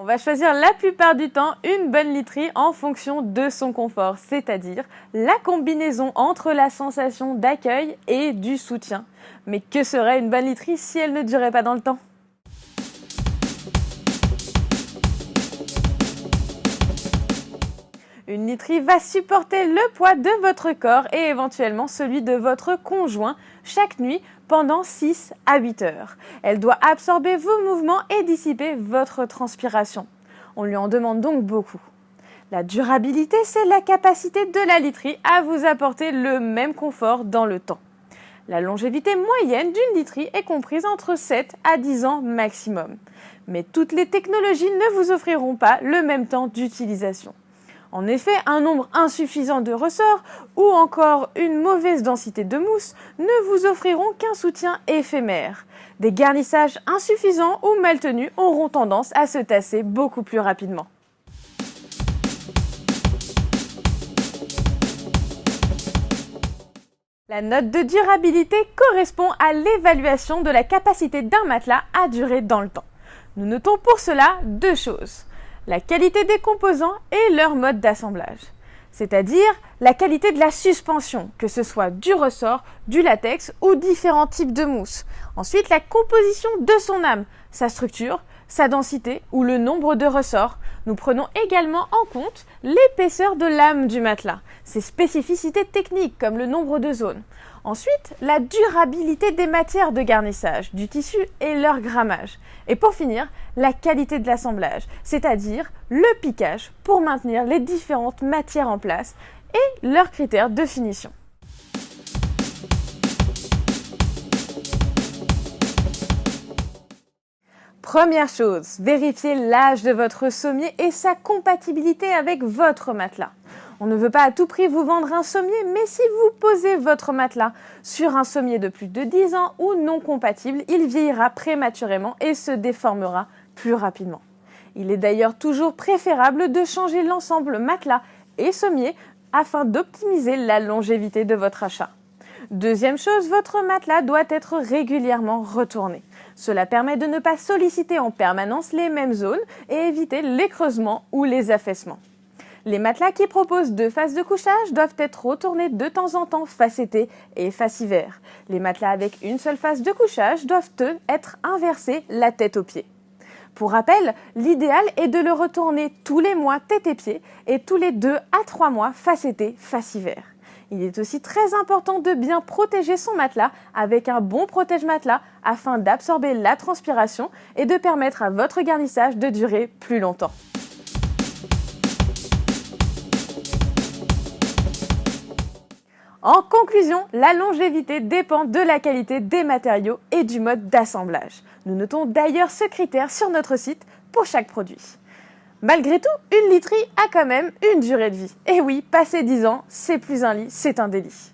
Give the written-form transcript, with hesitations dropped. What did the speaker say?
On va choisir la plupart du temps une bonne literie en fonction de son confort, c'est-à-dire la combinaison entre la sensation d'accueil et du soutien. Mais que serait une bonne literie si elle ne durait pas dans le temps ? Une literie va supporter le poids de votre corps et éventuellement celui de votre conjoint chaque nuit pendant 6 à 8 heures. Elle doit absorber vos mouvements et dissiper votre transpiration. On lui en demande donc beaucoup. La durabilité, c'est la capacité de la literie à vous apporter le même confort dans le temps. La longévité moyenne d'une literie est comprise entre 7 à 10 ans maximum. Mais toutes les technologies ne vous offriront pas le même temps d'utilisation. En effet, un nombre insuffisant de ressorts ou encore une mauvaise densité de mousse ne vous offriront qu'un soutien éphémère. Des garnissages insuffisants ou mal tenus auront tendance à se tasser beaucoup plus rapidement. La note de durabilité correspond à l'évaluation de la capacité d'un matelas à durer dans le temps. Nous notons pour cela 2 choses. La qualité des composants et leur mode d'assemblage, c'est-à-dire la qualité de la suspension, que ce soit du ressort, du latex ou différents types de mousse. Ensuite, la composition de son âme, sa structure, sa densité ou le nombre de ressorts. Nous prenons également en compte l'épaisseur de l'âme du matelas, ses spécificités techniques comme le nombre de zones. Ensuite, la durabilité des matières de garnissage, du tissu et leur grammage. Et pour finir, la qualité de l'assemblage, c'est-à-dire le piquage pour maintenir les différentes matières en place et leurs critères de finition. Première chose, vérifiez l'âge de votre sommier et sa compatibilité avec votre matelas. On ne veut pas à tout prix vous vendre un sommier, mais si vous posez votre matelas sur un sommier de plus de 10 ans ou non compatible, il vieillira prématurément et se déformera plus rapidement. Il est d'ailleurs toujours préférable de changer l'ensemble matelas et sommier afin d'optimiser la longévité de votre achat. Deuxième chose, votre matelas doit être régulièrement retourné. Cela permet de ne pas solliciter en permanence les mêmes zones et éviter les creusements ou les affaissements. Les matelas qui proposent 2 phases de couchage doivent être retournés de temps en temps face été et face hiver. Les matelas avec une seule phase de couchage doivent eux être inversés la tête aux pieds. Pour rappel, l'idéal est de le retourner tous les mois tête et pieds et tous les 2 à 3 mois face été, face hiver. Il est aussi très important de bien protéger son matelas avec un bon protège-matelas afin d'absorber la transpiration et de permettre à votre garnissage de durer plus longtemps. En conclusion, la longévité dépend de la qualité des matériaux et du mode d'assemblage. Nous notons d'ailleurs ce critère sur notre site pour chaque produit. Malgré tout, une literie a quand même une durée de vie. Et oui, passé 10 ans, c'est plus un lit, c'est un délit.